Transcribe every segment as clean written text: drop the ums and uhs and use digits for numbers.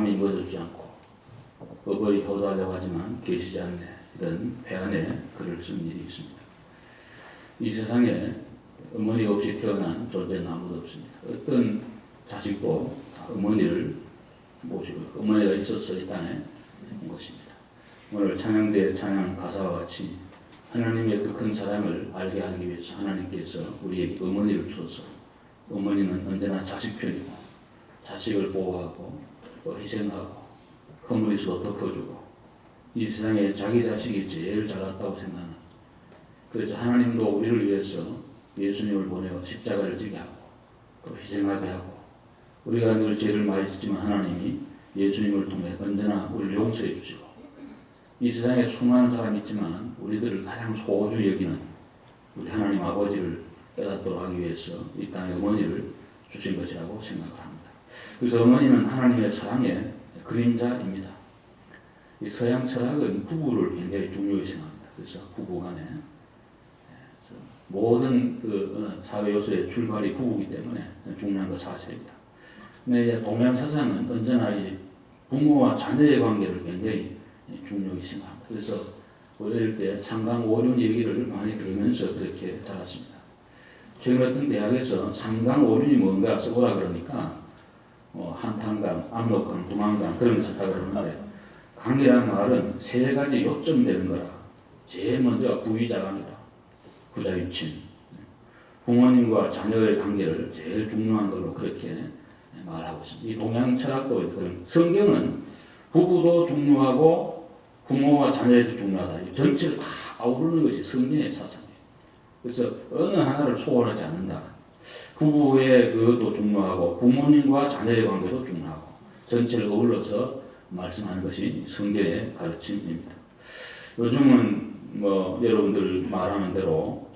바람이 멎어주지 않고 법을 효도하려고 하지만 계시지 않네. 이런 회한의 글을 쓴 일이 있습니다. 이 세상에 어머니 없이 태어난 존재는 아무도 없습니다. 어떤 자식도 어머니를 모시고 어머니가 있어서 이 땅에 온 것입니다. 오늘 찬양대의 찬양 가사와 같이 하나님의 그 큰 사랑을 알게 하기 위해서 하나님께서 우리에게 어머니를 주어서 어머니는 언제나 자식 편이고 자식을 보호하고 또 희생하고 허물이서 덮어주고 이 세상에 자기 자식이 제일 잘났다고 생각하는, 그래서 하나님도 우리를 위해서 예수님을 보내어 십자가를 지게 하고 또 희생하게 하고 우리가 늘 죄를 많이 짓지만 하나님이 예수님을 통해 언제나 우리를 용서해 주시고 이 세상에 수많은 사람이 있지만 우리들을 가장 소중히 여기는 우리 하나님 아버지를 깨닫도록 하기 위해서 이 땅에 어머니를 주신 것이라고 생각을 합니다. 그래서 어머니는 하나님의 사랑의 그림자입니다. 이 서양 철학은 부부를 굉장히 중요히 생각합니다. 그래서 부부간에 모든 그 사회 요소의 출발이 부부이기 때문에 중요한 것 사실입니다. 근데 동양 사상은 언제나 이 부모와 자녀의 관계를 굉장히 중요히 생각합니다. 그래서 어릴 때 상강오륜 얘기를 많이 들으면서 그렇게 자랐습니다. 최근 어떤 대학에서 상강오륜이 뭔가 써보라 그러니까 한탄강, 압록강, 두만강 그런 거 썼다 그러는데 강이라는 말은 세 가지 요점이 되는 거라. 제일 먼저 부의자강이라. 부자유친. 부모님과 자녀의 관계를 제일 중요한 걸로 그렇게 말하고 있습니다. 이 동양 철학도 그런, 성경은 부부도 중요하고 부모와 자녀에도 중요하다. 전체를 다 아우르는 것이 성경의 사상이에요. 그래서 어느 하나를 소홀하지 않는다. 부부의 그것도 중요하고 부모님과 자녀의 관계도 중요하고 전체를 어울러서 말씀하는 것이 성경의 가르침입니다. 요즘은 여러분들 말하는 대로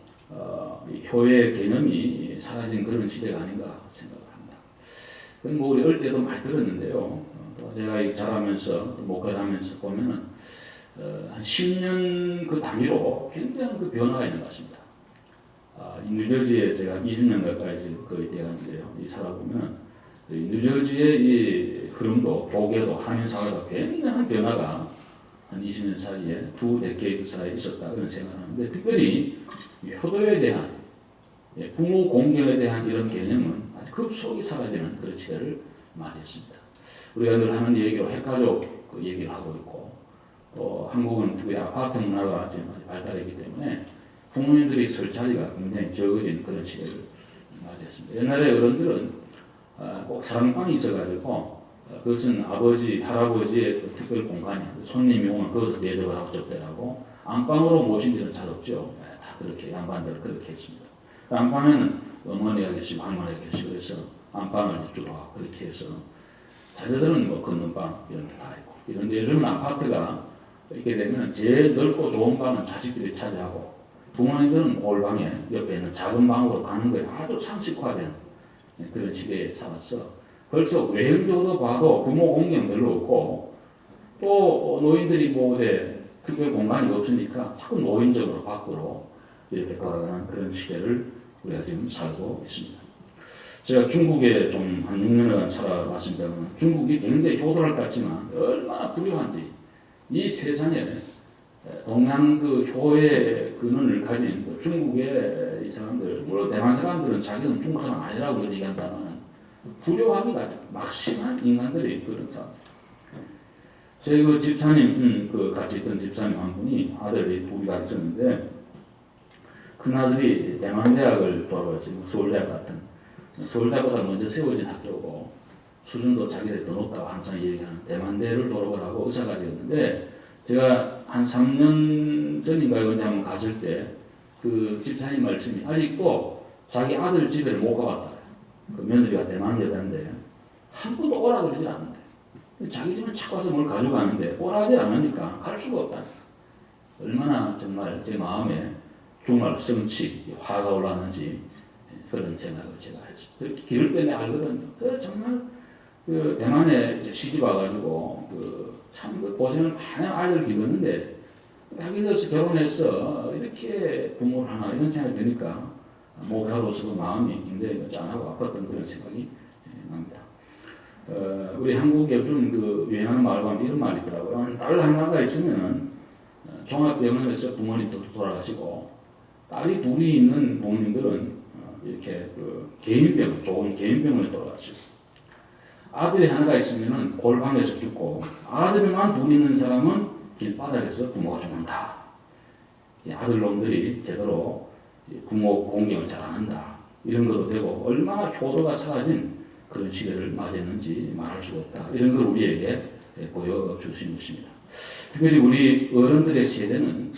효의 개념이 사라진 그런 시대가 아닌가 생각을 합니다. 그건 우리 어릴 때도 많이 들었는데요. 제가 자라면서 목회하면서 보면은 한 10년 그 단위로 굉장히 그 변화가 있는 것 같습니다. 뉴저지에 제가 20년 가까이 거의 돼가는데요. 이 살아보면 뉴저지의 이 흐름도 교계도 한인사회도 굉장한 변화가 한 20년 사이에 두 데케이드 사이에 있었다 그런 생각을 하는데, 특별히 효도에 대한 부모 공경에 대한 이런 개념은 아주 급속히 사라지는 그런 시대를 맞이했습니다. 우리가 늘 하는 얘기로 핵가족 그 얘기를 하고 있고, 또 한국은 특히 아파트 문화가 지금 아주 발달했기 때문에 부모님들이 설 자리가 굉장히 적어진 그런 시대를 맞이했습니다. 옛날에 어른들은 꼭 사랑방이 있어가지고 그것은 아버지, 할아버지의 그 특별 공간이, 손님이 오면 거기서 대접을 하고 접대하고, 안방으로 모신 데는 잘 없죠. 다 그렇게 양반들 그렇게 했습니다. 안방에는 어머니가 계시고 할머니가 계시고 그래서 안방을 주로 하고 그렇게 해서 자녀들은 건너방 이런 게 다 있고, 이런데 요즘은 아파트가 이렇게 되면 제일 넓고 좋은 방은 자식들이 차지하고 부모님들은 골방에 옆에 있는 작은 방으로 가는 거에 아주 상식화된 그런 시대에 살았어. 벌써 외형적으로 봐도 부모 공경 별로 없고, 또 노인들이 특별 공간이 없으니까 자꾸 노인적으로 밖으로 이렇게 돌아가는 그런 시대를 우리가 지금 살고 있습니다. 제가 중국에 좀 한 6년간 살아봤습니다. 중국이 굉장히 효도할 것 같지만 얼마나 불효한지, 이 세상에 동양 그 효의 근원을 가진 중국의 이 사람들, 물론 대만 사람들은 자기는 중국 사람 아니라고 얘기한다면 불효하기가 막심한 인간들이 그런 사람. 제 그 집사님, 같이 있던 집사님 한 분이 아들이 둘이 다 있었는데, 큰 아들이 대만대학을 졸업했어요. 서울대학 같은. 서울대보다 먼저 세워진 학교고, 수준도 자기들이 더 높다고 항상 얘기하는 대만대를 졸업을 하고 의사가 되었는데, 제가 한 3년 전인가요? 언제 한번 갔을 때, 그 집사님 말씀이 아직도 자기 아들 집에를 못 가봤다. 그 며느리가 대만 여자인데, 한 번도 오라 그러질 않는데. 자기 집은 자꾸 와서 뭘 가져가는데, 오라 하지 않으니까 갈 수가 없다. 얼마나 정말 제 마음에 정말 성취, 화가 올라왔는지 그런 생각을 제가 했습니다. 길을 빼내 알거든요. 정말 대만에 시집 와가지고 참 고생을 많이 아이들 기르는데, 자기들서 결혼해서 이렇게 부모를 하나 이런 생각이 드니까 목사로서 마음이 굉장히 짠하고 아팠던 그런 생각이 납니다. 우리 한국에 요즘 그 유행하는 말 가운데 이런 말이 있더라고요. 딸 하나가 있으면은 종합병원에서 부모님도 돌아가시고 딸이 둘이 있는 부모님들은 이렇게 그 개인병원, 좋은 개인병원에 돌아가시고 아들이 하나가 있으면은 골방에서 죽고 아들만 둘 있는 사람은 길바닥에서 부모가 죽는다. 아들놈들이 제대로 부모 공경을 잘 안 한다. 이런 것도 되고 얼마나 효도가 사라진 그런 시대를 맞이했는지 말할 수가 없다. 이런 걸 우리에게 보여주신 것입니다. 특별히 우리 어른들의 세대는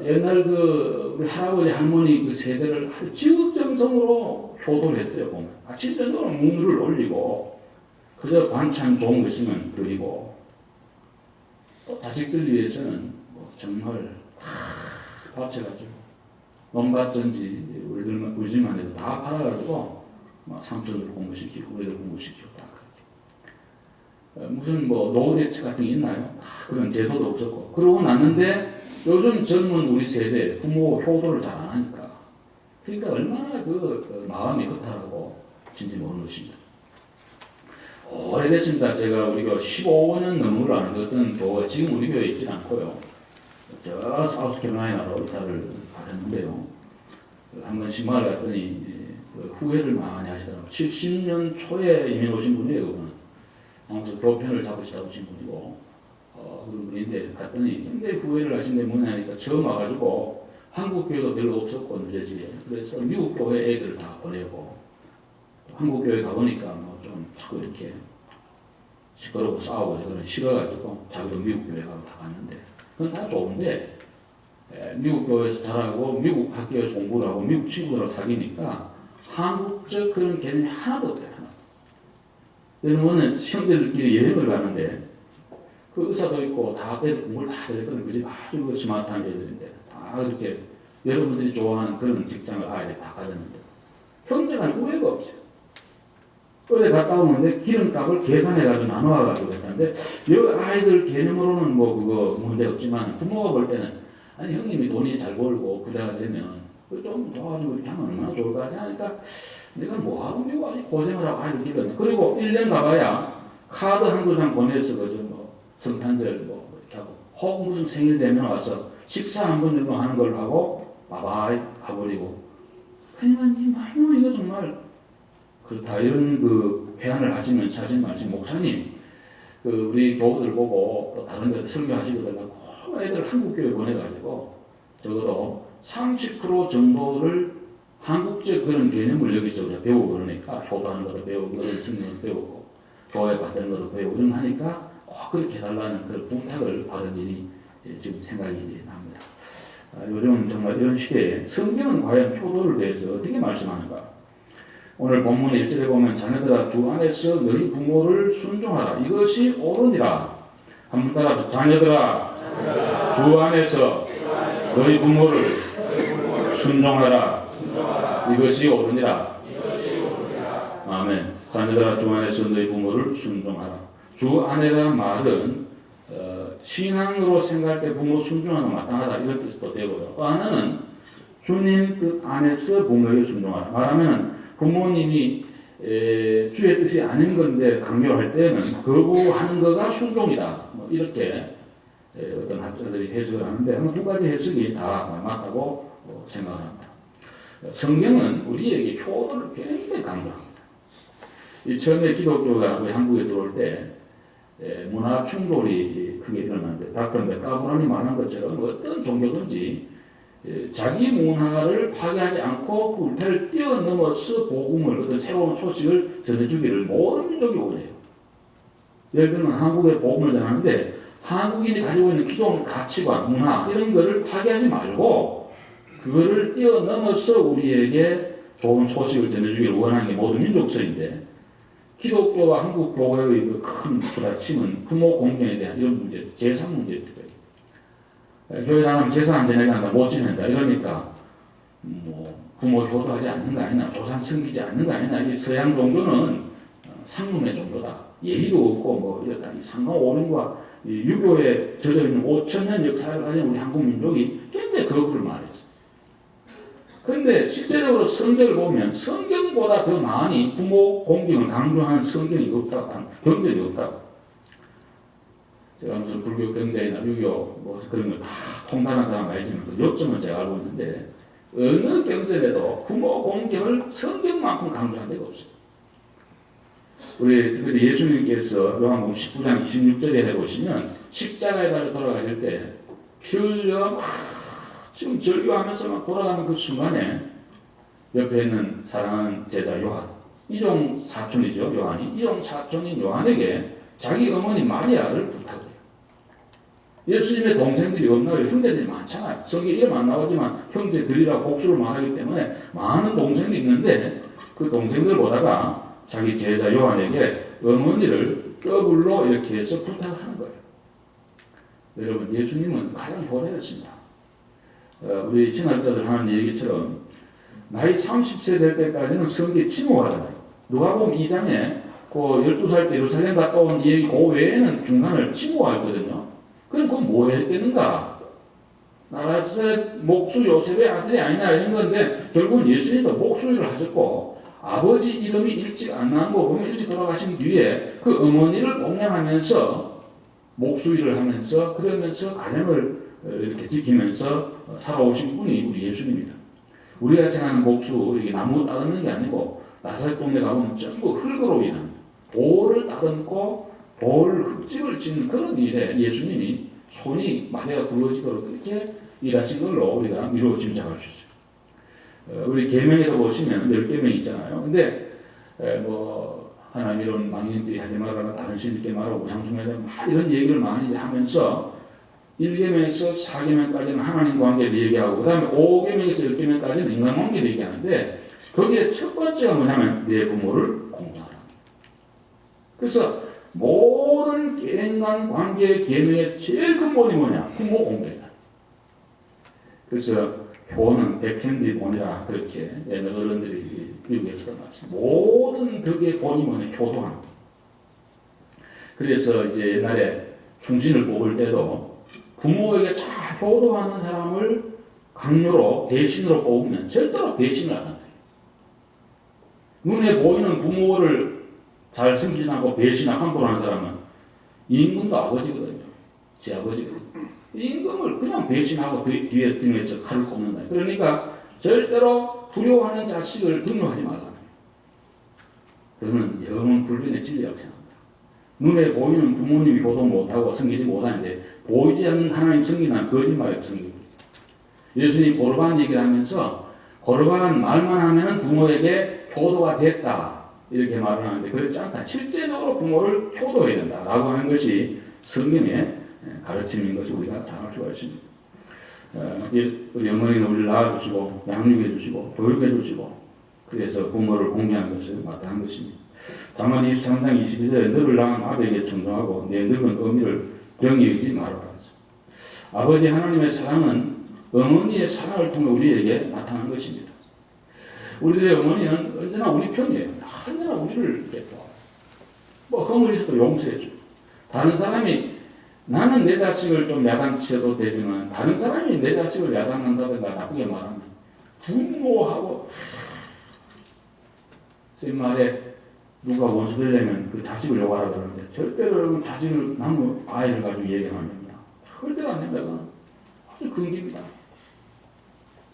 옛날 그 우리 할아버지 할머니 그 세대를 아주 지극정성으로 효도를 했어요. 보면 아침 저녁으로 묵물을 올리고 그저 반찬 좋은 거 있으면 드리고 또 자식들 위해서는 뭐 정말 다 바쳐가지고 논밭전지 우리 집만 해도 다 팔아가지고 막 삼촌들 공부시키고 우리들 공부시키고 다 그렇게 무슨 뭐 노후 대책 같은 게 있나요? 그런 제도도 없었고 그러고 났는데 요즘 젊은 우리 세대 부모 효도를 잘 안 하니까 그러니까 얼마나 그 마음이 허탈하고 진지 모르는 것입니다. 오래됐습니다. 제가 우리가 15년 넘으라는 어떤 교회 지금 우리 교회에 있지 않고요. 저 사우스캐롤라이나로 이사를 가셨는데요. 한 번 신마을 갔더니 후회를 많이 하시더라고요. 70년 초에 이민 오신 분이에요. 그분은 항상 교편을 잡으시다 오신 분이고 그런 분인데 갔더니 굉장히 후회를 하신데 뭐냐니까 처음 와가지고 한국 교회도 별로 없었고 누제지에 그래서 미국 교회 애들 다 보내고 한국 교회 가보니까 뭐 좀 자꾸 이렇게 시끄럽고 싸우고 그런 싫어가지고 자기도 미국 교회 가고 다 갔는데 그건 다 좋은데 미국 교회에서 자라고 미국 학교에서 공부를 하고 미국 친구들하고 사귀니까 한국적 그런 개념이 하나도 없대요. 왜냐면 형제들끼리 여행을 가는데 그 의사도 있고 다 앞에서 공부를 다 잘했거든요. 그 집 아주 스마트한 애들인데 다 그렇게 여러분들이 좋아하는 그런 직장을 아이들이 다 가졌는데 형제간 우애가 없어요. 어디 갔다 오는데 기름값을 계산해가지고 나눠와가지고 했는데 여기 아이들 개념으로는 뭐 그거 문제 없지만 부모가 볼 때는 아니 형님이 돈이 잘 벌고 부자가 되면 좀 도와주고 이렇게 하면 얼마나 좋을까 하니까 내가 뭐하고 미국 아직 고생을 하고 아이를 기르네. 그리고 1년 가봐야 카드 한두 장 보내서 그저 뭐 성탄절 뭐 이렇게 하고 혹 무슨 생일 되면 와서 식사 한 번 정도 하는 걸로 하고 바바이 가버리고 그러니까 이거 정말 그렇다 이런 그 회한을 하시면서 하신 말씀 목사님 그 우리 교우들 보고 또 다른 데도 설교하시거든요. 꼭 애들 한국교회 보내가지고 적어도 30% 정도를 한국적 그런 개념을 여기서 우리가 배우고 그러니까 효도하는 것도 배우고 그런 측면을 배우고 교회 받는 것도 배우고 이런 하니까 꼭 그렇게 해달라는 그런 부탁을 받은 일이 지금 생각이 납니다. 요즘 정말 이런 시대에 성경은 과연 효도를 대해서 어떻게 말씀하는가? 오늘 본문 1절에 보면 자녀들아 주 안에서 너희 부모를 순종하라 이것이 옳으니라. 한번 따라 자녀들아 주 안에서 너희 부모를 순종하라 이것이 옳으니라. 아멘. 자녀들아 주 안에서 너희 부모를 순종하라. 주 안에란 말은 신앙으로 생각할 때 부모 순종하는 거 마땅하다 이런 뜻도 되고요. 또 하나는 주님 뜻 안에서 부모에게 순종하라. 말하면 부모님이 주의 뜻이 아닌 건데 강요할 때는 거부하는 거가 순종이다. 뭐 이렇게 어떤 학자들이 해석을 하는데 한 두 가지 해석이 다 맞다고 생각을 합니다. 성경은 우리에게 효도를 굉장히 강조합니다. 이 처음에 기독교가 우리 한국에 들어올 때 문화 충돌이 크게 일어났는데 닥터 까브론이 말한 것처럼 어떤 종교든지 자기 문화를 파괴하지 않고 불패를 뛰어넘어서 복음을 어떤 새로운 소식을 전해주기를 모든 민족이 원해요. 예를 들면 한국에 복음을 전하는데 한국인이 가지고 있는 기존 가치관, 문화 이런 거를 파괴하지 말고 그거를 뛰어넘어서 우리에게 좋은 소식을 전해주기를 원하는 게 모든 민족성인데 기독교와 한국 교회의 그 큰 부딪힘은 부모 공경에 대한 이런 문제, 재산 문제입니다. 교회 나가면 제사 안 지내게 한다, 못 지낸다 이러니까 뭐 부모 효도하지 않는 거 아니냐, 조상 섬기지 않는 거 아니냐. 이 서양 종교는 상rum의 종교다. 예의도 없고 뭐 이렇다. 이 상가 오륜과 유교에 젖어 있는 5,000년 역사를 가진 우리 한국 민족이 굉장히 거부를 말했어요. 근데 실제적으로 성경을 보면 성경보다 더 많이 부모 공경을 강조하는 성경이 없다고, 경전이 없다고. 제가 무슨 불교 경전이나 유교 뭐 그런 걸 다 통달한 사람 아니지만 그 요점은 제가 알고 있는데 어느 경전에도 부모 공경을 성경만큼 강조한 데가 없어요. 우리 특별히 예수님께서 요한복음 19장 26절에 해보시면 십자가에 달려 돌아가실 때 피 흘려 지금 절규하면서 막 돌아가는 그 순간에 옆에 있는 사랑하는 제자 요한, 이종 사촌이죠. 요한이 이종 사촌인 요한에게 자기 어머니 마리아를 부탁해요. 예수님의 동생들이 없나요? 형제들이 많잖아요. 성경에 이름 안 나오지만 형제들이라고 복수를 말하기 때문에 많은 동생들이 있는데 그 동생들 보다가 자기 제자 요한에게 어머니를 더블로 이렇게 해서 부탁을 하는 거예요. 여러분, 예수님은 가장 효자였습니다. 우리 신학자들 하는 얘기처럼 나이 30세 될 때까지는 성경에 침묵하잖아요. 누가복음 2장에 그 12살 때 예루살렘 갔다 온 얘기 그 외에는 중간을 침묵하거든요. 그럼 그건 뭐 했겠는가? 나라셋 목수 요셉의 아들이 아니냐 이런 건데 결국은 예수님도 목수일을 하셨고 아버지 이름이 일찍 안 나온 거 보면 일찍 돌아가신 뒤에 그 어머니를 공양하면서 목수일을 하면서 그러면서 가정을 이렇게 지키면서 살아오신 분이 우리 예수님입니다. 우리가 생각하는 목수, 이게 나무 따듬는 게 아니고 나사렛 동네 가보면 전부 흙으로 일하는 돌을 따듬고 돌 흙집을 짓는 그런 일에 예수님이 손이 마대가 굵어지도록 그렇게 일하신 걸로 우리가 미루어 짐작할 수 있어요. 우리 계명에도 보시면 10계명 있잖아요. 근데 뭐 하나님 이런 망인들이 하지 말아라, 다른 신들께 말하고 우상숭배하지 마 이런 얘기를 많이 하면서 1계명에서 4계명까지는 하나님 관계를 얘기하고 그 다음에 5계명에서 10계명까지는 인간 관계를 얘기하는데 거기에 첫 번째가 뭐냐면 내 부모를 공경하라. 그래서 모든 인간 관계 계명의 제일 근본이 뭐냐? 부모 공경이다. 그래서 효는 백행지 본이라 그렇게 옛날 어른들이 미국에서도 말씀. 모든 덕의 본이 뭐냐? 효도함. 그래서 이제 옛날에 충신을 뽑을 때도 부모에게 잘 효도하는 사람을 강요로 대신으로 뽑으면 절대로 배신을 안 한다. 눈에 보이는 부모를 잘 승진하고 배신하고 함부로 하는 사람은 임금도 아버지거든요. 제 아버지거든요. 임금을 그냥 배신하고 뒤에 등에서 칼을 꼽는다. 그러니까 절대로 두려워하는 자식을 등록하지 말라. 그거는 영원 불변의 진리라고 생각합니다. 눈에 보이는 부모님이 효도 못하고 섬기지 못하는데 보이지 않는 하나님 섬기는 거짓말에 섬깁니다. 예수님이 고르반 얘기를 하면서 고르반 말만 하면 부모에게 효도가 됐다. 이렇게 말을 하는데 그렇지 않다. 실제적으로 부모를 효도해야 된다라고 하는 것이 성경의 가르침인 것을 우리가 잘 알 수가 있습니다. 우리 어머니는 우리를 낳아주시고 양육해 주시고 교육해 주시고 그래서 부모를 공경하는 것을 마땅한 것입니다. 잠언 23장 22절에 너를 낳은 아버지에게 청종하고 내 늙은 어미를 경히 여기지 말아라. 아버지 하나님의 사랑은 어머니의 사랑을 통해 우리에게 나타난 것입니다. 우리들의 어머니는 언제나 우리 편이에요. 언제나 우리를 이렇게 도와요. 뭐 허물에서도 용서해줘. 다른 사람이 나는 내 자식을 좀 야단쳐도 되지만 다른 사람이 내 자식을 야단한다든가 나쁘게 말하면 분노하고 선생님 말에 누가 원수 되려면 그 자식을 욕하라 그러는데 절대로 여러분 자식을 남의 아이를 가지고 얘기하면 안 됩니다. 절대로 안 된다고 아주 금기입니다.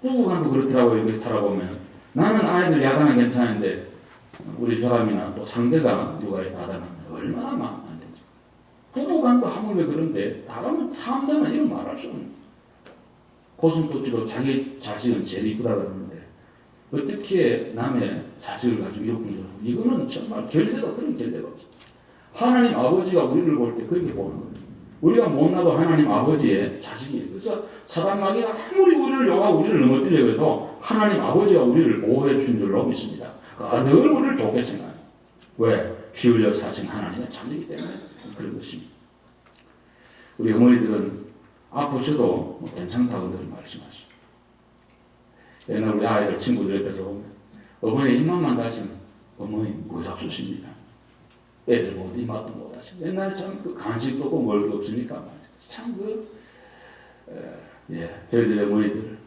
부부간도 그렇더라고요. 이렇게 살아보면 나는 아이들 야단은 괜찮은데 우리 사람이나 또 상대가 누가 야단하면 얼마나 마음 안 되지. 부부간도 하물며 그런데 다가면 사람들은 이런 말할 수 없는 고슴도치로 자기 자식은 제일 이쁘다 그러는데 어떻게 남의 자식을 가지고 이렇게 이거는 정말 결례도 그런 결례가 없어. 하나님 아버지가 우리를 볼 때 그렇게 보는 거예요. 우리가 못나도 하나님 아버지의 자식이에요. 그래서 사단 마귀가 아무리 우리를 욕하고 우리를 넘어뜨리려고 해도 하나님 아버지가 우리를 보호해 주신 줄로 믿습니다. 늘 우리를 좋게 생각해요. 왜? 피 흘려 사신 하나님의 자녀이기 때문에 그런 것입니다. 우리 어머니들은 아프셔도 뭐 괜찮다고 늘 말씀하시죠. 옛날 우리 아이들 친구들 옆에서 보면 어머니 입맛만 다시면 어머니 무작수십니다. 애들 보고 입맛도 못 하시고 옛날에 참 그 간식도 없고 먹을 게 없으니까 참 저희들의 어머니들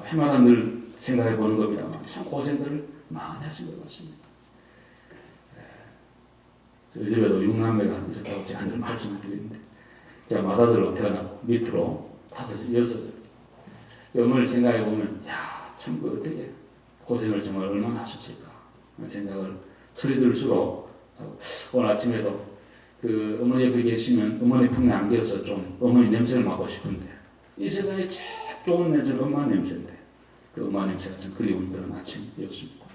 해마다 늘 생각해 보는 겁니다만 참 고생들을 많이 하신 것 같습니다. 저희 집에도 6남매가 있었다고 제가 늘 말씀을 드리는데 제가 맏아들로 태어나고 밑으로 5, 6. 어머니를 생각해 보면 참 그 어떻게 고생을 정말 얼마나 하셨을까 생각을 철이 들수록 하고, 오늘 아침에도 그 어머니 옆에 계시면 어머니 품에 안겨서 좀 어머니 냄새를 맡고 싶은데 이 세상에 제일 좋은 냄새는 엄마 냄새인데 그 엄마 냄새가 참 그리운 그런 아침이었습니다.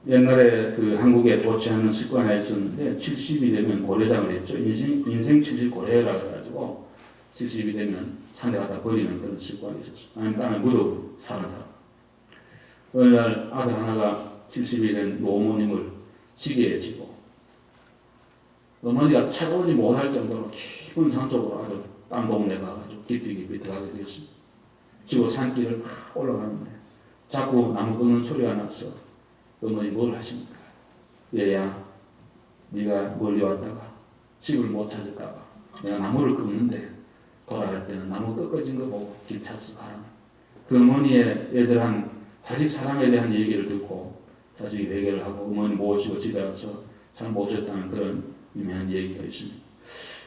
옛날에 그 한국에 좋지 않은 습관이 있었는데 70이 되면 고래장을 했죠. 인생 70 고래라 그래가지고 70이 되면 산에 갖다 버리는 그런 습관이 있었어요. 아니면 땅에 묻어 사는 사람. 어느 날 아들 하나가 70이 된 노모님을 지게에 지고 어머니가 찾아오지 못할 정도로 깊은 산속으로 아주 딴 동네 가가지고 깊이 들어가게 되었습니다. 지고 산길을 올라가는데 자꾸 나무 꺾는 소리가 났어. 어머니 뭘 하십니까? 얘야, 네가 멀리 왔다가 집을 못 찾을까봐 내가 나무를 꺾는데 돌아갈 때는 나무 꺾어진 거 보고 길 찾아서 가라. 그 어머니의 애절한 자식 사랑에 대한 얘기를 듣고 자식이 회개를 하고 어머니 모시고 집에 와서 잘 모셨다는 그런 유명한 얘기가 있습니다.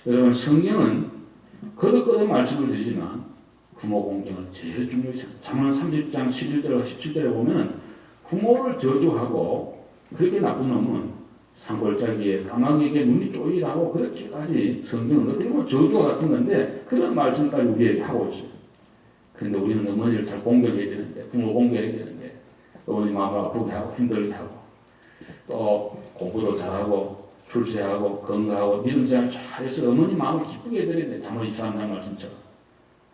여러분 성경은 거듭거듭 말씀을 드리지만 부모 공경을 제일 중요히 생각합니다. 잠언 30장 11절과 17절에 보면 부모를 저주하고 그렇게 나쁜 놈은 산골짜기에 까마귀에게 눈이 쪼이라고 그렇게까지 성경은 어떻게 보면 저주와 같은 건데 그런 말씀까지 우리에게 하고 있어요. 그런데 우리는 어머니를 잘 공경해야 되는데 부모 공경해야 되는데 어머니 마음을 아프게 하고 힘들게 하고 또 공부도 잘하고 출세하고 건강하고 믿음생활 잘해서 어머니 마음을 기쁘게 해드려야 돼. 잠언 23장 말씀처럼.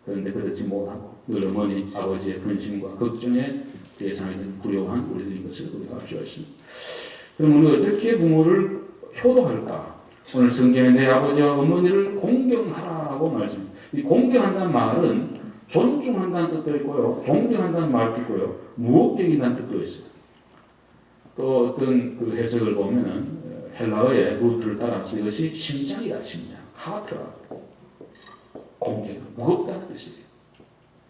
그런데 그렇지 못하고 늘 어머니 아버지의 근심과 걱정에 대상이 되는 불효한 우리들인 것을 우리가 알 수가 있습니다. 그럼 우리 어떻게 부모를 효도할까? 오늘 성경에 내 아버지와 어머니를 공경하라고 말씀합니다. 이 공경한다는 말은 존중한다는 뜻도 있고요, 존경한다는 말도 있고요, 무겁게 여긴다는 뜻도 있어요. 또 어떤 그 해석을 보면은 헬라어의 루트를 따라서 이것이 심장이다, 심장, 하트라고. 공경은 무겁다는 뜻이에요.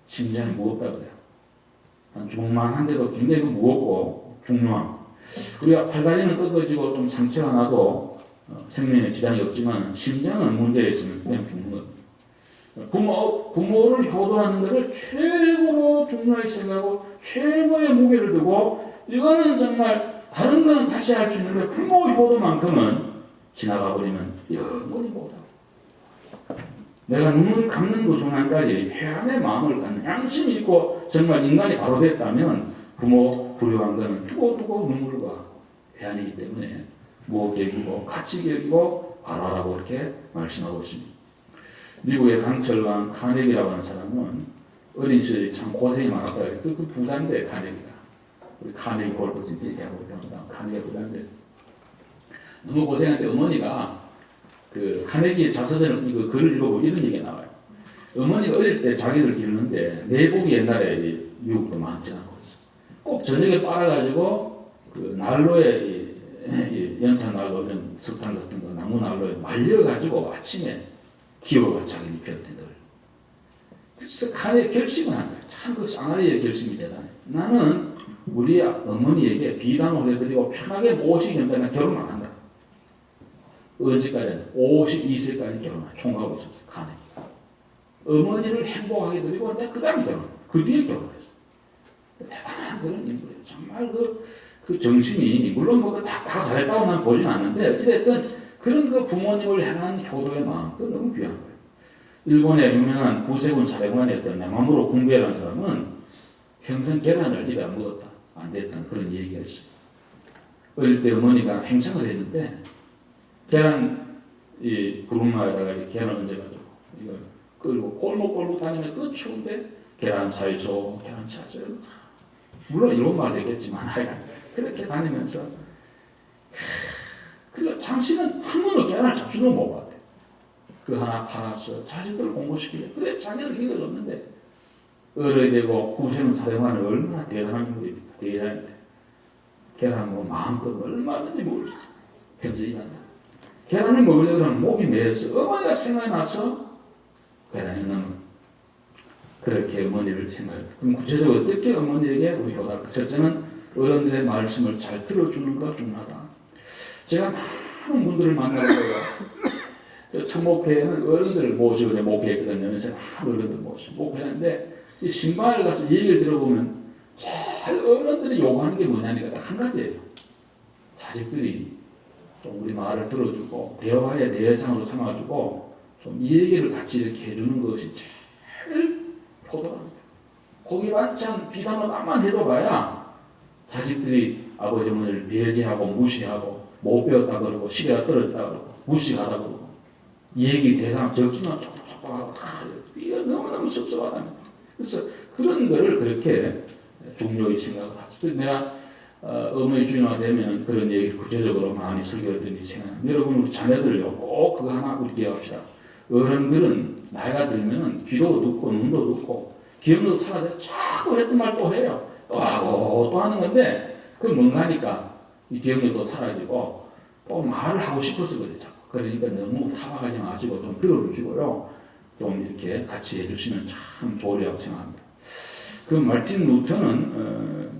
심장이 무겁다 그래요. 한 중만한데도 굉장히 무겁고 중요한. 우리가 팔다리는 꺾어지고 좀 상처가 나도 생명에 지장이 없지만 심장은 문제가 있으면 그냥 죽는 겁니다. 부모를 효도하는 것을 최고로 중요하게 생각하고 최고의 무게를 두고 이거는 정말 다른 건 다시 할 수 있는데 부모 효도만큼은 지나가 버리면 영원히 못하고 내가 눈을 감는 그 순간까지 회한의 마음을 갖는 양심이 있고 정말 인간이 바로 됐다면 부모 불효한 것은 두고두고 눈물과 회한이기 때문에 무겁게 여기고 가치 여기고 바라라고 이렇게 말씀하고 있습니다. 미국의 강철왕 카네기라고 하는 사람은 어린 시절에 참 고생이 많았다. 그 부자인데 카네기가. 우리 카네기 골프집 얘기하고 있답니다. 카네기가 부자인데 너무 고생했는데 어머니가 그 카네기의 자서전을 이거 글을 읽어보면 이런 얘기가 나와요. 어머니가 어릴 때 자기를 기르는데 내복이 옛날에 미국도 많지 않고 꼭 저녁에 빨아가지고 그 난로에 연탄 난로 이런 석탄 같은 거 나무 난로에 말려가지고 아침에 기어가 자기 입혔대 늘. 그래서 카네기 결심을 한 거예요. 참 그 쌍아리의 결심이 대단해. 나는 우리 어머니에게 비단을 해드리고 편하게 모시기 전에 결혼 안 한다. 언제까지는 52세까지 결혼을 총각하고 있었어요. 카네기. 어머니를 행복하게 드리고 그 다음에 결혼. 그 뒤에 결혼했어요. 대단한 그런 인물이에요. 정말 그 정신이 물론 뭐 다 잘했다고 난 보진 않는데 어찌됐든 그런 그 부모님을 향한 효도의 마음 그건 너무 귀한 거예요. 일본의 유명한 구세군 사령관이었던 야마무로 궁베라는 사람은 평생 계란을 입에 안 먹었다. 안 됐다는 그런 얘기가 있어요. 어릴 때 어머니가 행상을 했는데 계란 이 구름마에다가 계란을 얹어가지고 이걸 끌고 골목 다니면 그 추운데 계란 사이소 물론 일본말 되겠지만 그렇게 다니면서 그 당신은 한 번도 계란을 잡수도 못 봤대. 그 하나 팔아서 자식들 공부시키려 그래 자기를 기다렸는데 어른이 되고 구세군 사령관은 얼마나 대단한 인물입니까? 대단한데 계란 뭐 마음껏 얼마든지 먹을 수 평소에 일한다. 계란을 먹으려고 하면 목이 메어서 어머니가 생각이 나서 계란을 넣는 그렇게 어머니를 생각해요. 그럼 구체적으로 어떻게 어머니에게 우리 효도할까? 첫째는 어른들의 말씀을 잘 들어주는 거 중요하다. 제가 많은 분들을 만나고요. 청목회에는 어른들을 모시고 목회했거든요. 그래서 많은 어른들 모시고 목회하는데 이 신방을 가서 얘기를 들어보면 제일 어른들이 요구하는 게 뭐냐니까 딱 한 가지예요. 자식들이 좀 우리 말을 들어주고 대화의 대상으로 삼아주고 좀 이 얘기를 같이 이렇게 해주는 것이 제일 포도랍니다. 고기 반찬 비단을 앞만 해줘봐야 자식들이 아버지 어머니를 배제하고 무시하고 못 배웠다 그러고 시대가 떨어졌다 그러고 무시하다 그러고 이 얘기 대상 적기만 촉촉촉하고 이거 너무너무 섭섭하다는. 그래서 그런 거를 그렇게 중요히 생각을 하죠. 그래서 내가 어머니 주인화 되면 그런 얘기를 구체적으로 많이 설교했더니 생각합니다. 여러분 우리 자녀들요 꼭 그거 하나 우리 기억합시다. 어른들은 나이가 들면은 귀도 듣고 눈도 듣고 기억도 사라져요. 자꾸 했던 말 또 해요. 또 하고 또 하는 건데 그게 뭔가니까 이 기억력도 사라지고 또 말을 하고 싶어서 그래 자꾸. 그러니까 너무 타박하지 마시고 좀 들어주시고요. 좀 이렇게 같이 해주시면 참 좋으리라고 생각합니다. 그 마르틴 루터는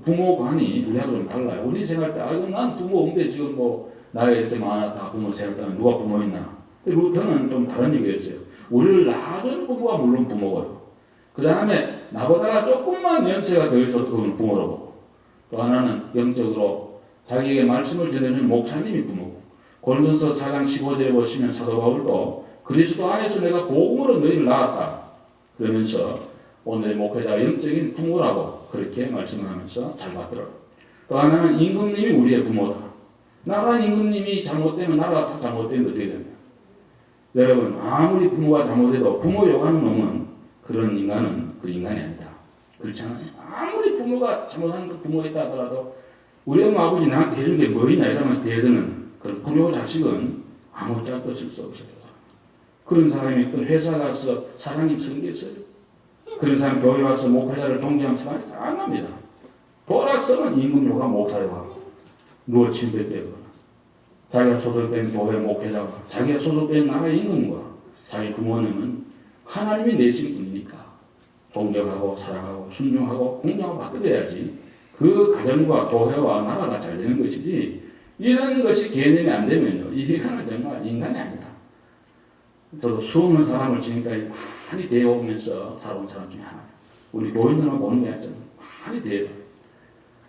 부모 관이 우리하고는 달라요. 우리 생각할 때, 난 부모 없는데 지금 뭐, 나이 이렇게 많았다. 부모 생각하면 누가 부모 있나? 루터는 좀 다른 얘기를 했어요. 우리를 낳아준 부모가 물론 부모고요. 그 다음에 나보다가 조금만 연세가 더 있어도 그건 부모로 보고. 또 하나는 영적으로 자기에게 말씀을 전해주는 목사님이 부모고. 고린도서 4장 15절에 보시면 사도 바울도 그리스도 안에서 내가 복음으로 너희를 낳았다. 그러면서 오늘의 목회자가 영적인 부모라고 그렇게 말씀을 하면서 잘 받더라고요. 또 하나는 임금님이 우리의 부모다. 나라는 임금님이 잘못되면 나라가 다 잘못되면 어떻게 됩니까? 여러분 아무리 부모가 잘못해도 부모 욕하는 놈은 그런 인간은 그 인간이 아니다. 그렇잖아요. 아무리 부모가 잘못하는 그 부모가 있다 하더라도 우리 엄마 아버지 나한테 해준 게 뭐이냐 이러면서 대드는 그런 불효 자식은 아무짝도 쓸 수 없어요. 그런 사람이 그 회사 가서 사장님 생겼어요. 그런 사람 교회 와서 목회자를 존경하는 사람이 잘 안 납니다. 돌아서는 임금료가 목사가 누워 침대 때거나 자기가 소속된 교회 목회자가 자기가 소속된 나라의 임금과 자기 부모님은 하나님이 내신 분이니까 존경하고 사랑하고 순종하고 공경하고 받들어야지 그 가정과 교회와 나라가 잘 되는 것이지 이런 것이 개념이 안 되면요 이거는 정말 인간이 아니다. 저도 수없는 사람을 지금까지 많이 대해오면서 살아온 사람 중에 하나예요. 우리 교인들만 보는 게 아니잖아요. 많이 대해요.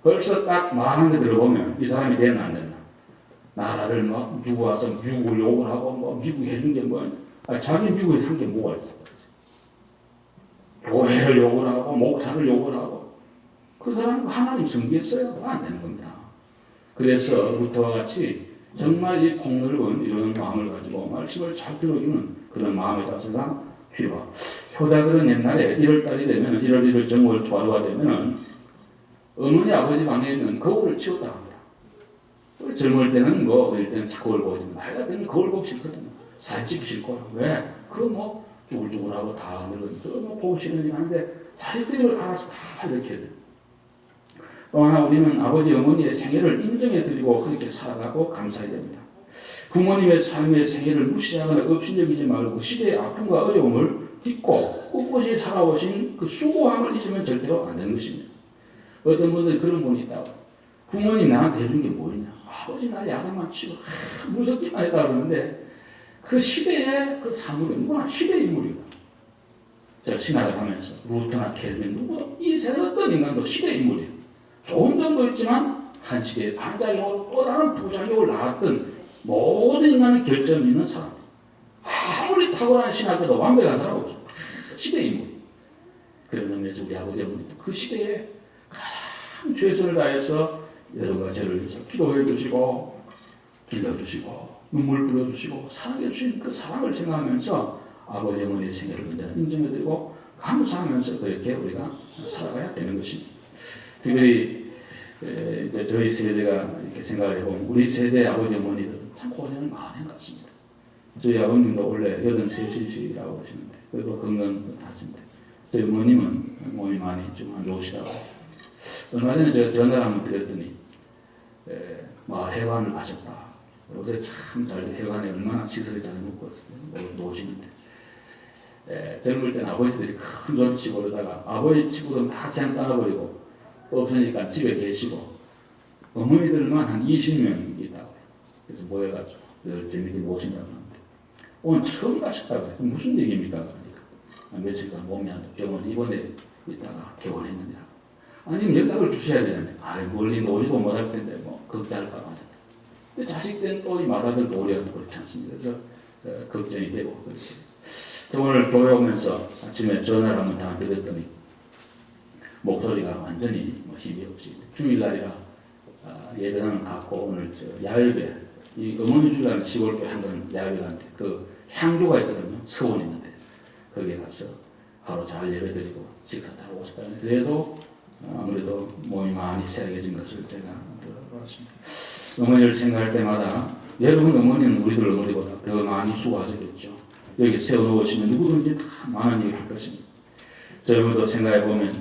벌써 딱 말하는 거 들어보면 이 사람이 되나 안 되나. 나라를 막 미국 와서 미국을 욕을 하고 뭐 미국이 해준 게 뭐야. 자기 미국에 산 게 뭐가 있어. 교회를 욕을 하고 목사를 욕을 하고 그 사람은 하나님 섬겼어요. 안 되는 겁니다. 그래서 루터와 같이 정말 이 폭넓은 이런 마음을 가지고 말씀을 잘 들어주는 그런 마음의 자세가 필요하고 효자들은 옛날에 1월달이 되면 1월 1일 정월 초하루가 되면 어머니 아버지 방에 있는 거울을 치웠다 합니다. 젊을 때는 뭐 어릴 때는 거울 보지 나이가 되면 거울 보기 싫거든요. 사진 찍기 싫고 왜? 그거 뭐 쭈글쭈글하고 다 늙은 그거 뭐 보기 싫은 일 한데 자식들이 알아서 다 이렇게 해야 돼요. 또 하나 우리는 아버지 어머니의 생애를 인정해드리고 그렇게 살아가고 감사해야 됩니다. 부모님의 삶의 생애를 무시하거나 업신여기지 말고 시대의 아픔과 어려움을 딛고 꿋꿋이 살아오신 그 수고함을 잊으면 절대로 안 되는 것입니다. 어떤 분들이 그런 분이 있다고 부모님 나한테 해준 게 뭐냐 아버지 날 야단만 치고 무섭기만 했다 그러는데 그 시대의 그 사물은 누구나 시대의 인물이다. 제가 신학을 하면서 루터나 켈빈 누구도 이 세대 어떤 인간도 시대의 인물이에요. 좋은 점도 있지만 한 시대의 반작용으로 또 다른 부작용을 낳았던 모든 인간의 결점이 있는 사람. 아무리 탁월한 신학자도 완벽한 사람 없어. 시대의 인물. 그런 의미에서 우리 아버지 어머니도 그 시대에 가장 최선을 다해서 여러분과 저를 위해서 기도해 주시고 길러주시고 눈물 뿌려주시고 사랑해 주신 그 사랑을 생각하면서 아버지 어머니의 생애를 언제나 인정해드리고 감사하면서 그렇게 우리가 살아가야 되는 것입니다. 특별히 이제 저희 세대가 이렇게 생각을 해보면 우리 세대 아버지 어머니들은 참 고생을 많이 한 것 같습니다. 저희 아버님도 원래 83이라고 하시는데 그래도 건강하신데 저희 어머님은 몸이 많이 좀 안 좋으시다고 얼마 전에 제가 전화를 한번 드렸더니 마을 해관을 가셨다. 요새 참 잘 해관에 얼마나 시설이 잘 먹고 있어요. 노시는데 젊을 때는 아버지들이 큰 소리 치고 그러다가 아버지 치고도 다 그냥 따라버리고 없으니까 집에 계시고 어머니들만 한 20명 있다고 해요. 그래서 모여가지고 늘 재밌게 모신다고 하는데 오늘 처음 가셨다고 해요. 무슨 얘기입니까? 그러니까 며칠간 몸이 안 좋고 병원에 입원해 있다가 개원했느니라. 아니면 연락을 주셔야 되잖아요. 멀리 오지도 못할 텐데 뭐 걱정할까 봐. 근데 자식 때는 또 이 마다들도 오래가도 그렇지 않습니다. 그래서 걱정이 되고 그렇게. 오늘 교회 오면서 아침에 전화를 한번 다 드렸더니 목소리가 완전히 힘이 없이 주일날이라 예배당을 갖고 오늘 야외배 이 어머니 주일날 시골교회 항상 야외 가는데 그 향교가 있거든요. 서원에 있는데 거기에 가서 하루 잘 예배드리고 식사 잘 오셨다니 그래도 아무래도 몸이 많이 세게 것을 제가 들어봤습니다. 어머니를 생각할 때마다 여러분 어머니는 우리들 어머니보다 더 많이 수고하셨겠죠. 여기 세워놓으시면 누구든지 다 많은 얘기를 할 것입니다. 저희도 생각해보면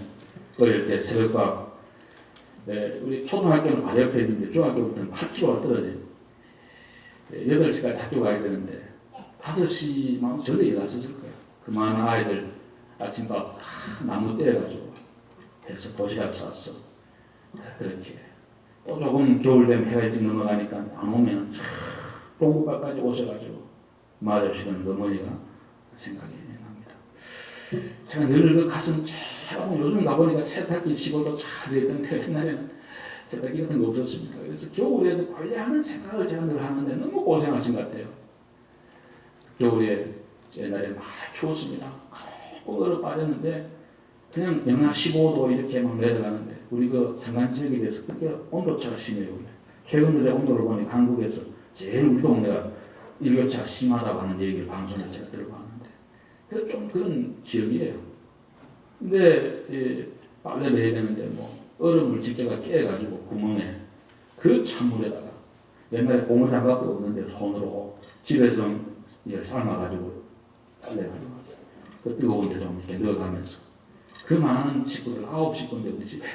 어릴 때 새벽밥 우리 초등학교는 바로 옆에 있는데 중학교부터는 8km가 떨어져요. 8시까지 학교 가야 되는데 5시 막 전에 일어났었을 거예요. 그 많은 아이들 아침밥 다 나무 떼어가지고 해서 도시락 쌌어. 그렇게 또 조금 겨울 되면 해가 일찍 넘어가니까 안 오면 동구까지 오셔가지고 맞아주시는 어머니가 생각이 납니다. 제가 늘 그 가슴 참 요즘 가보니까 세탁기 시골도 잘 됐던 때 옛날에는 세탁기 같은 거 없었습니다. 그래서 겨울에도 관리하는 생각을 제가 늘 하는데 너무 고생하신 것 같아요. 겨울에 옛날에 많이 추웠습니다. 꼭 얼어 빠졌는데 그냥 영하 15도 이렇게 막 내려가는데 우리 그 산간 지역에 대해서 그렇게 온도차가 심해요. 최근 들어 온도를 보니 한국에서 제일 우리 동네가 일교차가 심하다고 하는 얘기를 방송에 제가 들어봤는데 좀 그런 지역이에요. 근데 빨래를 해야 되는데 뭐 얼음을 직접 깨가지고 구멍에 그 찬물에다가 옛날에 고무장갑도 없는데 손으로 집에서 삶아가지고 빨래를 가져왔어요. 그 뜨거운 데 좀 이렇게 넣어가면서 그 많은 식구들 9식구인데 우리 집에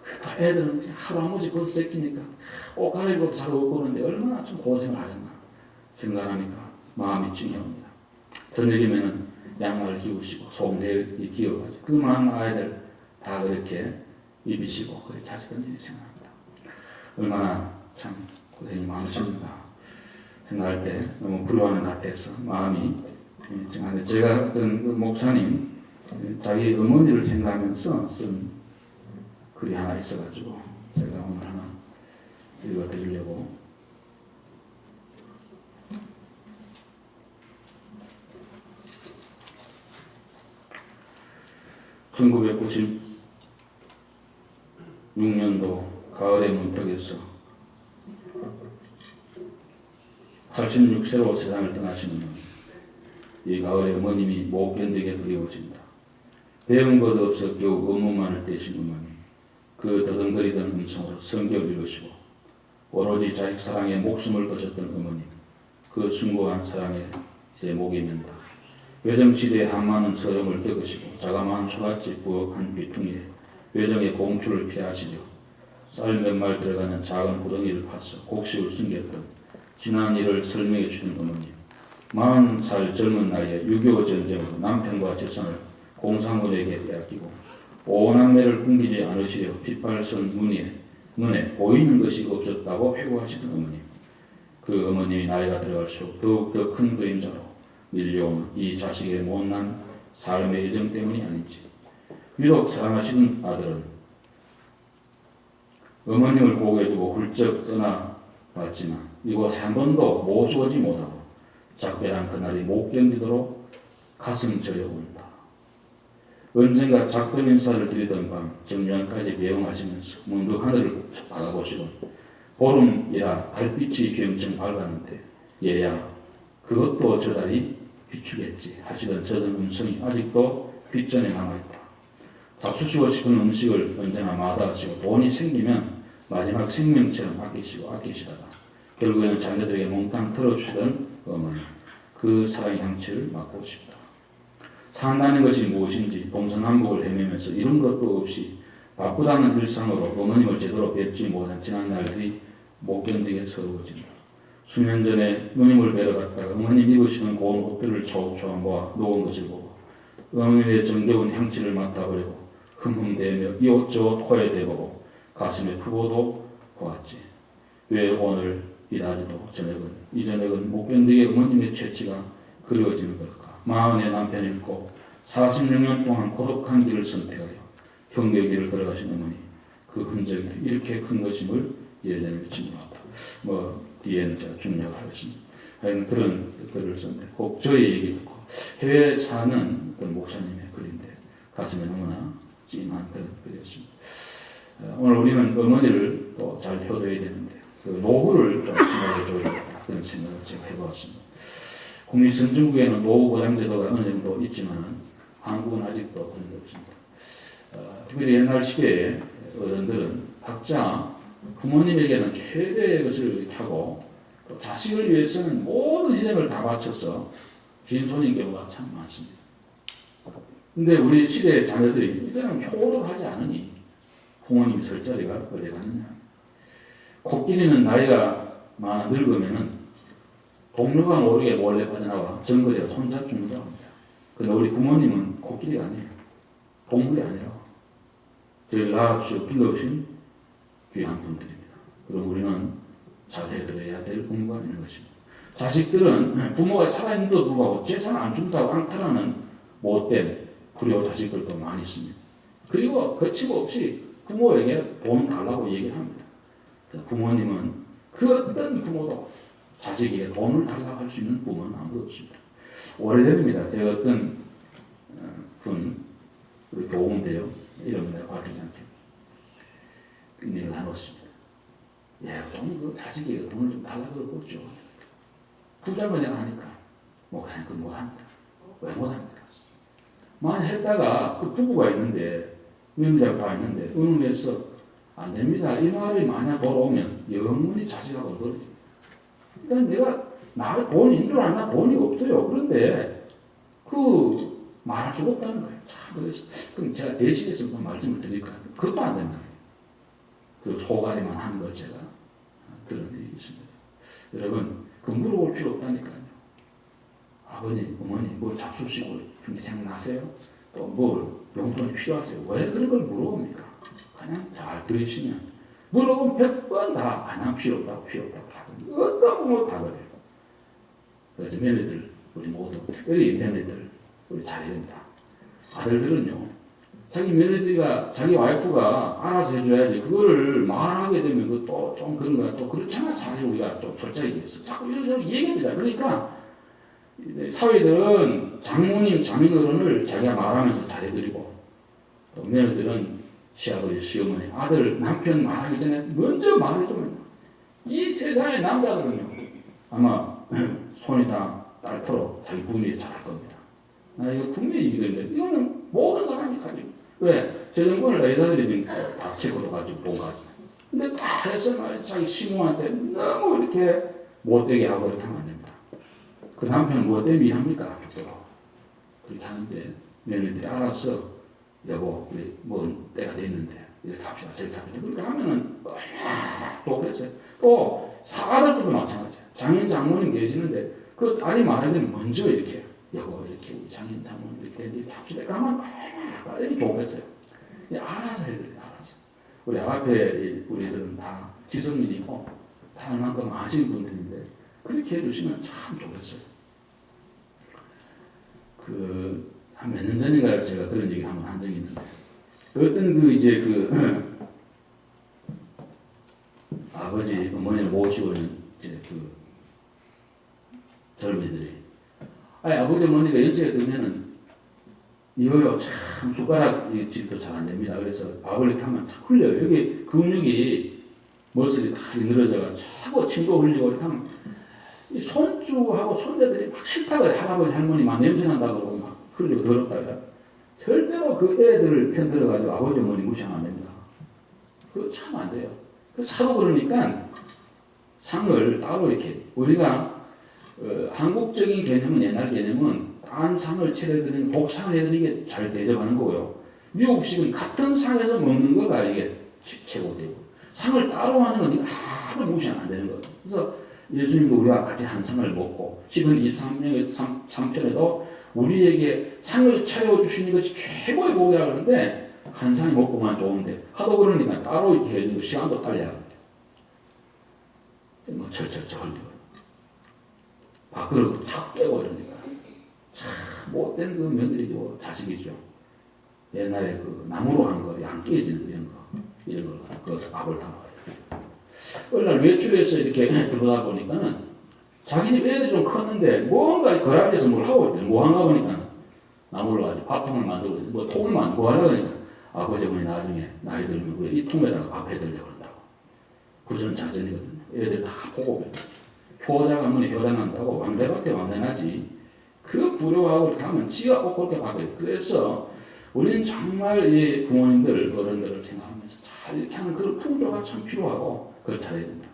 그 애들은 그냥 하루 한 번씩 거기서 제끼니까 옷 갈아입어도 잘 없고 그러는데 얼마나 좀 고생을 하셨나 생각하니까 마음이 찡해옵니다. 저녁이면은 양말을 기우시고 속내에 기어가지고 그 많은 아이들 다 그렇게 입이시고 그렇게 하시던 일이 생각합니다. 얼마나 참 고생이 많으신가 생각할 때 너무 부러워하는 것 같아서 마음이 찡한데 제가 어떤 그 목사님 자기 어머니를 생각하면서 쓴 글이 하나 있어가지고 제가 오늘 하나 읽어드리려고 1996년도 가을의 문턱에서 86세로 세상을 떠나시는 이 가을에 어머님이 못 견디게 그리워진다. 배운 것 없어 겨우 업무만을 떼신 어머니. 그 더듬거리던 음성으로 성경을 읽으시고 오로지 자식 사랑에 목숨을 거셨던 어머님. 그 숭고한 사랑에 이제 목이 맨다. 외정지대에 한많은 서름을 겪으시고 자그마한 초가집 부엌 한 귀퉁이에 외정의 공추를 피하시려 쌀 몇 말 들어가는 작은 구덩이를 파서 곡식을 숨겼던 지난 일을 설명해 주는 어머님. 40살 젊은 나이에 6.25 전쟁으로 남편과 재산을 공산군에게 빼앗기고 오남매를 굶기지 않으시려 핏발선 눈에 보이는 것이 없었다고 회고하시던 어머님. 그 어머님이 나이가 들어갈수록 더욱더 큰 그림자로 밀려오는 이 자식의 못난 삶의 예정 때문이 아닌지 유독 사랑하시는 아들은 어머님을 고개 두고 훌쩍 떠나왔지만 이곳에 한 번도 모셔오지 못하고 작별한 그날이 못 견디도록 가슴 저려온다. 언젠가 작별 인사를 드리던 밤 정류장까지 배웅하시면서 문득 하늘을 바라보시곤 보름이라 달빛이 경청 밝았는데 얘야 그것도 저 달이 비추겠지 하시던 저던 음성이 아직도 귓전에 남아있다. 잡수시고 싶은 음식을 언제나 마다하시고 돈이 생기면 마지막 생명처럼 아끼시다가 결국에는 자녀들에게 몽땅 털어주시던 어머니. 그 사랑의 향취를 맡고 싶다. 산다는 것이 무엇인지 동서남북을 헤매면서 이런 것도 없이 바쁘다는 일상으로 어머님을 제대로 뵙지 못한 지난 날들이 못 견디게 서러워진다. 수년 전에 누님을 뵈러 갔다가 어머님 입으시는 고운 옷들을 차곡차곡 모아 놓은 것을 보고 어머님의 정겨운 향취를 맡아버리고 흠흠대며 이 옷 저 옷 코에 대보고 가슴에 푸고도 보았지. 왜 오늘 이다지도 이 저녁은 못 견디게 어머님의 채취가 그리워지는 걸까. 마흔의 남편을 잃고 46년 동안 고독한 길을 선택하여 형제의 길을 걸어가신 어머니, 그 흔적이 이렇게 큰 것임을 예전에 미치물었다. 뒤에는 제가 중요하게 하겠습니다. 그런 글을 썼는데 꼭 저의 얘기 같고 해외에 사는 어떤 목사님의 글인데 가슴에 너무나 찜한 그런 글이었습니다. 오늘 우리는 어머니를 또 잘 효도해야 되는데 그 노후를 좀 생각해 줘야겠다 그런 생각을 제가 해보았습니다. 국립선진국에는 노후 보장제도가 어느 정도 있지만 한국은 아직도 그런 게 없습니다. 특별히 옛날 시대에 어른들은 각자 부모님에게는 최대의 것을 하고 또 자식을 위해서는 모든 희생을 다 바쳐서 빈손인 경우가 참 많습니다. 근데 우리 시대의 자녀들이 이제는 효도를 하지 않으니 부모님이 설 자리가 어디 가느냐. 코끼리는 나이가 많아 늙으면은 동료가 모르게 몰래 빠져나와 정글에 손잡 죽는다고 합니다. 근데 우리 부모님은 코끼리가 아니에요. 동물이 아니라 저희를 낳아주시고 길러주신 귀한 분들입니다. 그럼 우리는 잘해드려야 될 의무가 있는 것입니다. 자식들은 부모가 살아있는데도 불구하고 재산 안 준다고 앙탈하는 못된 불효 자식들도 많이 있습니다. 그리고 거침없이 부모에게 돈 달라고 얘기를 합니다. 부모님은 그 어떤 부모도 자식에게 돈을 달라고 할 수 있는 부모는 아무도 없습니다. 오래전입니다. 제가 어떤 분, 우리 교우인데요. 이름은 내가 밝히지 않게 얘기를 나눴습니다. 좀 자식에게 돈을 좀 달라고 그러죠. 부자가 내가 하니까 목사님 그건 못합니다. 왜 못합니까? 만약 했다가 그 부부가 있는데 며느리가 있는데 의논해서 안 됩니다. 이 말이 만약 돌아오면 영원히 자식하고 멀어집니다. 그러니까 내가 나 돈인 줄 아나 돈이 없어요. 그런데 그 말할 수가 없다는 거예요. 참 그래서 그럼 제가 대신해서 말씀을 드릴까요? 그것도 안 된다. 그 소가리만 하는 걸 제가 들은 일이 있습니다. 여러분 그 물어볼 필요 없다니까요. 아버님, 어머니 뭐 잡수시고 생각나세요? 또 뭘 용돈이 필요하세요? 왜 그런 걸 물어봅니까? 그냥 잘 들으시면 물어보면 100번 다 그냥 필요 없다고 어떤 뭐 다 그래요. 그래서 며느리들 우리 모두 특별히 며느리들 우리 잘해야 됩니다. 아들들은요 자기 며느리가 자기 와이프가 알아서 해줘야지 그거를 말하게 되면 그것도 좀 그런 거야. 또 그렇잖아. 사실 우리가 좀 솔직하게 얘기했어. 자꾸 이렇게 얘기합니다. 그러니까 사회들은 장모님, 장인어른을 자기가 말하면서 잘해드리고 또 며느리들은 시아버지, 시어머니, 아들, 남편 말하기 전에 먼저 말해주면 이 세상의 남자들은요 아마 손이 다 딸토록 자기 부인이 잘할 겁니다. 나 이거 분명히 이기는데 이거는 모든 사람이 가지고 왜? 저 정권을 여자들이 지금 다 체크도 가지고 돈 가지고 근데 다 해서 말이야 자기 시부모한테 너무 이렇게 못되게 하고 이렇게 하면 안 됩니다. 그 남편은 뭐 때문에 일합니까? 죽도록. 그렇게 하는데 며느리들이 알아서 여보 우리 뭐 때가 됐는데 이렇게 합시다 저렇게 합시다 그렇게 하면은 얼마나 좋겠어요. 또 사가들도 마찬가지예요. 장인 장모님 계시는데 그 딸이 말하기 전에 먼저 이렇게 여보 이렇게 우리 장인 장모님 이렇게 합시다 가면 얼마나 좋겠어요. 알아서 해드려요. 알아서. 우리 앞에 우리들은 다 지성인이고 다 얼만큼 아신 분들인데 그렇게 해주시면 참 좋겠어요. 한 몇 년 전인가요? 제가 그런 얘기를 한번 한 적이 있는데 어떤 아버지, 어머니를 모시고 있는 젊은이들이 아버지, 어머니가 연세가 들면은 이거요 참 숟가락 집도 잘 안 됩니다. 그래서 밥을 이렇게 하면 참 흘려요. 여기 근육이 머슬이 다 늘어져가 자꾸 침도 흘리고 이렇게 하면 이 손주하고 손자들이 막 싫다 그래. 할아버지 할머니 막 냄새 난다고 그러고 막 흘리고 더럽다 그래. 절대로 그 애들을 편들어가지고 아버지 어머니 무시하면 안 됩니다. 그거 참 안 돼요. 그 사도 그러니까 상을 따로 이렇게 우리가 한국적인 개념은 옛날 개념은 딴 상을 차려드리는 복상을 해드리는 게 잘 대접하는 거고요. 미국식은 같은 상에서 먹는 거가 이게 최고되고 상을 따로 하는 건 이거 아무 무시하면 안 되는 거예요. 그래서 예수님도 우리와 같이 한 상을 먹고 시편 23편에도 우리에게 상을 차려주시는 것이 최고의 복이라 그러는데 한 상이 먹고만 좋은데 하도 그러니까 따로 이렇게 해주고 시간도 딸려야 뭐 철철철 흘리고 밥그릇도 탁 깨고 이러니까 참 못된 그 며느리죠. 자식이죠. 옛날에 그 나무로 한 거 안 깨지는 이런 거 그 밥을 담아요. 어느 날 외출해서 이렇게 들어가 보니까는 자기 집 애들이 좀 컸는데 뭔가 거라지에서 뭘 하고 있더니 뭐 한가 보니까 나무로 가지고 밥통을 만들고 뭐 통을 만들고 뭐 하려고 하니까 아버지분이 나중에 나이 들면 우리 이 통에다가 밥 해드리려고 그런다고. 구전자전이거든요. 애들 다 보고 효자가 뭐니 효자난다고 왕대밖에 왕대나지. 그 부려하고 이렇게 하면 지가 꼭 그렇게 받게 돼. 그래서 우리는 정말 이 부모님들 어른들을 생각하면서 잘 이렇게 하는 그런 풍조가 참 필요하고 그걸 잘해야 된다.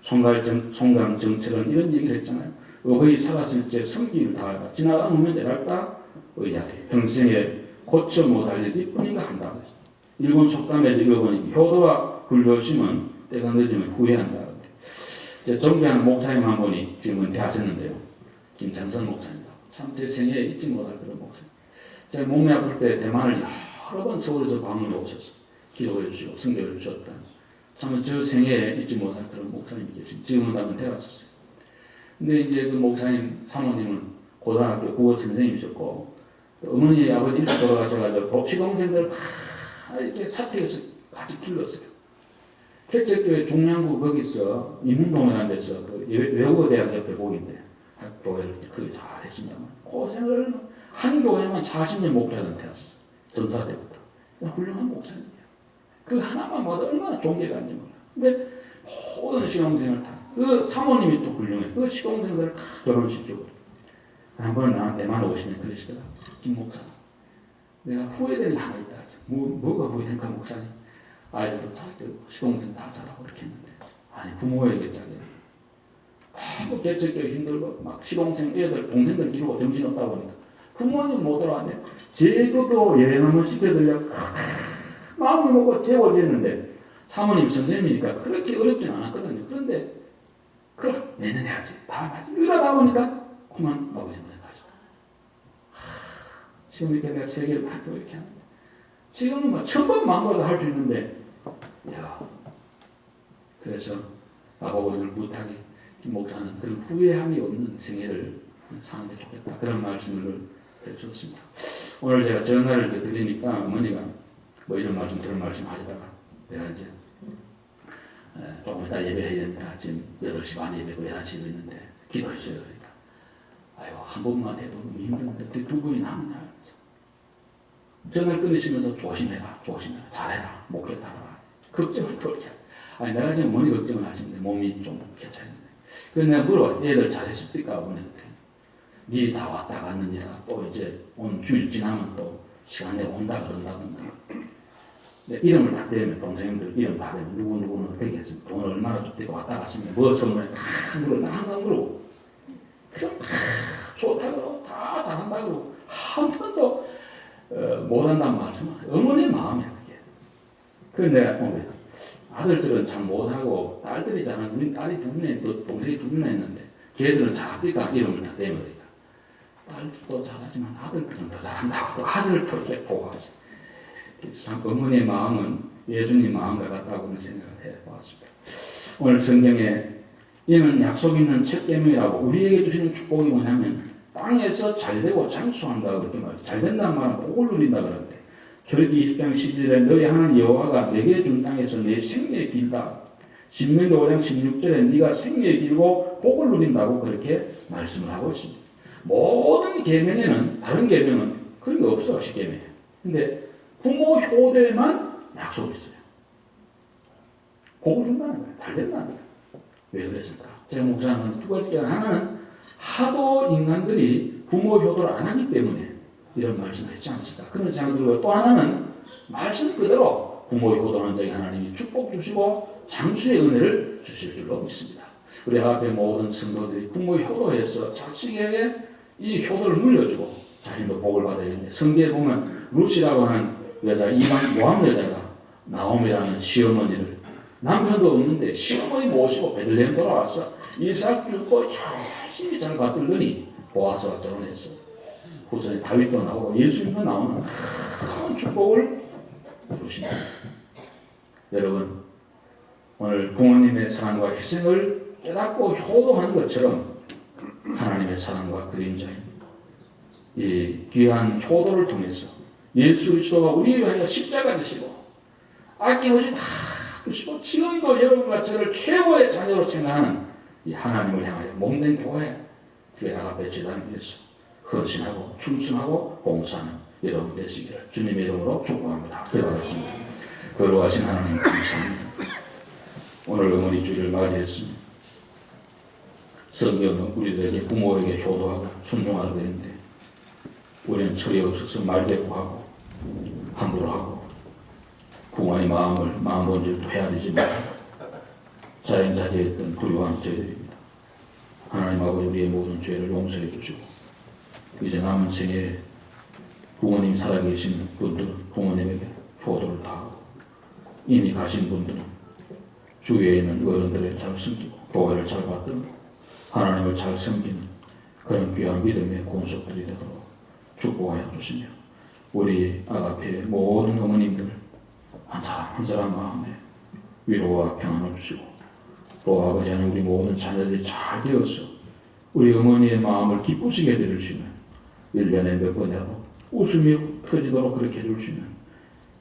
송강정책은 이런 얘기를 했잖아요. 어버이 살았을 때 성기를 다하라. 지나가면 내랄다 의자리. 평생에 고쳐 못할 일 이뿐인가 한다. 일본 속담에서 읽어보니 효도와 불조심은 때가 늦으면 후회한다. 존경하는 목사님 한 분이 지금 은퇴하셨는데요. 김창선 목사입니다. 참 제 생애에 잊지 못할 그런 목사님. 제가 몸이 아플 때 대만을 여러 번 서울에서 방문해 오셔서 기도해 주시고 성교를 주셨다. 참 저 생애에 잊지 못할 그런 목사님이 계신 지금은 다 은퇴하셨어요. 근데 이제 그 목사님 사모님은 고등학교 국어 선생님이셨고 어머니 아버지 일찍 돌아가셔가지고 시동생들 다 이렇게 사택에서 같이 길렀어요. 개척교회 중량구 거기서 인문동이라는 데서 그 외국어대학 옆에 보인데 교회를 그게 잘했습니다만 고생을 한 교회만 40년 목사한테 왔어. 전사 때부터. 그냥 훌륭한 목사님이에요. 그 하나만 봐도 얼마나 존경가 있는지 몰라. 근데 모든 시동생을 다 그 사모님이 또 훌륭해. 그 시동생들을 다 결혼시키고 한 번은 나한테만 오시면 그러시더라. 김 목사. 내가 후회되는 게 하나 있다. 뭐가 후회될까 목사님? 아이들도 잘되고 시동생 다 잘하고 이렇게 했는데 아니 부모에게 짜게 뭐 개척교육 힘들고 막 시동생 애들 동생들 기르고 정신없다 보니까 부모님 못 돌아왔는데 제주도 여행 한번 시켜드려 마음을 먹고 재워졌는데 사모님 선생님이니까 그렇게 어렵진 않았거든요. 그런데 그래 내년에 하지 다음에 하지 이러다 보니까 그만 아버지 문에 가죠. 지금 이렇게 내가 세계를 다 이렇게 하는데 지금은 뭐 천번 만번도 할 수 있는데 야 그래서 아버지를 부탁해 김 목사는 그런 후회함이 없는 생애를 사는 게 좋겠다 그런 말씀을 해주셨습니다. 오늘 제가 전화를 드리니까 어머니가 뭐 이런 말씀 저런 말씀 하시다가 내가 이제 조금 이따 예배해야 됩니다. 지금 8시 반에 예배고 11시도 있는데 기도해줘요. 그러니까 아이고 한 번만 해도 너무 힘든데 두 번이나 하느냐 그래서 전화를 끊으시면서 조심해라 잘해라 목회 따라라 걱정을 덜게 아니 내가 지금 어머니 걱정을 하시는데 몸이 좀 괜찮은데 그래서 내가 물어봐 애들 잘했습니까 어머니한테 미리 다 왔다 갔느니라 또 이제 온 주일 지나면 또 시간 내에 온다 그런다던가 이름을 딱 대면 동생들 이름 다 대면 누구는 어떻게 했습니까 돈을 얼마나 줬대고 왔다 갔으면 뭐 선물해 나 항상 그러고 그럼 좋다고 다 잘한다고 한 번도 못한다는 말씀은 어머니의 마음이야 그게. 그런데 내가 아들들은 잘 못하고 딸들이 잘하고 우리 딸이 두 분에 또 동생이 두 분이나 있는데 걔들은 잘합니까 이름을 다 대버리니까 딸도 잘하지만 아들들은 더 잘한다고 또 아들을 또 이렇게 보고 하지. 그래서 참 어머니의 마음은 예수님 마음과 같다고 생각을 해보았습니다. 오늘 성경에 이는 약속 있는 첫 계명이라고 우리에게 주시는 축복이 뭐냐면 땅에서 잘되고 장수한다고 그렇게 말해요. 잘된다는 말은 복을 누린다 그러는데 출애굽기 20장 12절에 너희 하나님 여호와가 내게 준 땅에서 내 생명이 길다. 신명기 5장 16절에 네가 생명이 길고 복을 누린다고 그렇게 말씀을 하고 있습니다. 모든 계명에는 다른 계명은 그런 게 없어. 십계명에. 근데 부모 효대에만 약속이 있어요. 복을 준다는 거예요. 잘된다는 거예요. 왜 그랬을까? 제가 목사는 두 가지. 하나는 하도 인간들이 부모 효도를 안 하기 때문에 이런 말씀을 했지 않습니까? 그런 생각이 들고 또 하나는 말씀 그대로 부모 효도하는 자에게 하나님이 축복 주시고 장수의 은혜를 주실 줄로 믿습니다. 우리 앞에 모든 성도들이 부모 효도해서 자식에게 이 효도를 물려주고 자신도 복을 받아야 되는데 성경에 보면 루시라고 하는 여자 이방 모함 여자가 나옴이라는 시어머니를 남편도 없는데 시어머니 모시고 베들레헴 돌아와서 이삭 죽고 열심히 잘 받들더니 보아스가 결혼했어. 후손에 다윗도 나오고 예수님도 나오는 큰 축복을 이루신다. 여러분, 오늘 부모님의 사랑과 희생을 깨닫고 효도하는 것처럼 하나님의 사랑과 그림자인 이 귀한 효도를 통해서 예수 그리스도가 우리를 위하여 십자가 되시고 아낌없이 다 주시고 지금도 여러분과 저를 최고의 자녀로 생각하는 이 하나님을 향하여 몸된 교회 나가 배치하기 위해서 헌신하고 충성하고 봉사하는 여러분 되시기를 주님의 이름으로 축복합니다. 기도하겠습니다. 거룩하신 하나님 감사합니다. 오늘 어머니 주일을 맞이했습니다. 성경은 우리들에게 부모에게 효도하고 순종하라 되는데 우리는 철이 없어서 말대꾸하고 함부로 하고 부모의 마음 본질도 헤아리지 못하고 자연자재했던 불효한 죄들입니다. 하나님 아버지 우리의 모든 죄를 용서해 주시고 이제 남은 생에 부모님 살아계신 분들은 부모님에게 효도를 다하고 이미 가신 분들은 주위에 있는 어른들을 잘 섬기고 교회를 잘 받들고 하나님을 잘 섬기는 그런 귀한 믿음의 공석들이 되도록 축복하여 주시며 우리 아가페의 모든 어머님들 한 사람 한 사람 마음에 위로와 평안을 주시고 또 아버지 하나님 우리 모든 자녀들이 잘 되어서 우리 어머니의 마음을 기쁘시게 해드릴 수 있는 1년에 몇 번이라도 웃음이 터지도록 그렇게 해줄 수 있는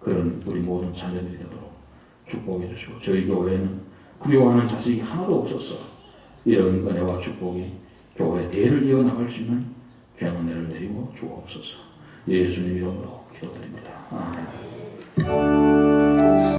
그런 우리 모든 자녀들이 되도록 축복해 주시고 저희 교회에는 부요하는 자식이 하나도 없었어. 이런 은혜와 축복이 교회 대를 이어나갈 수 있는 귀한 은혜를 내리고 주옵소서. 예수님 이름으로 기도드립니다. 아멘.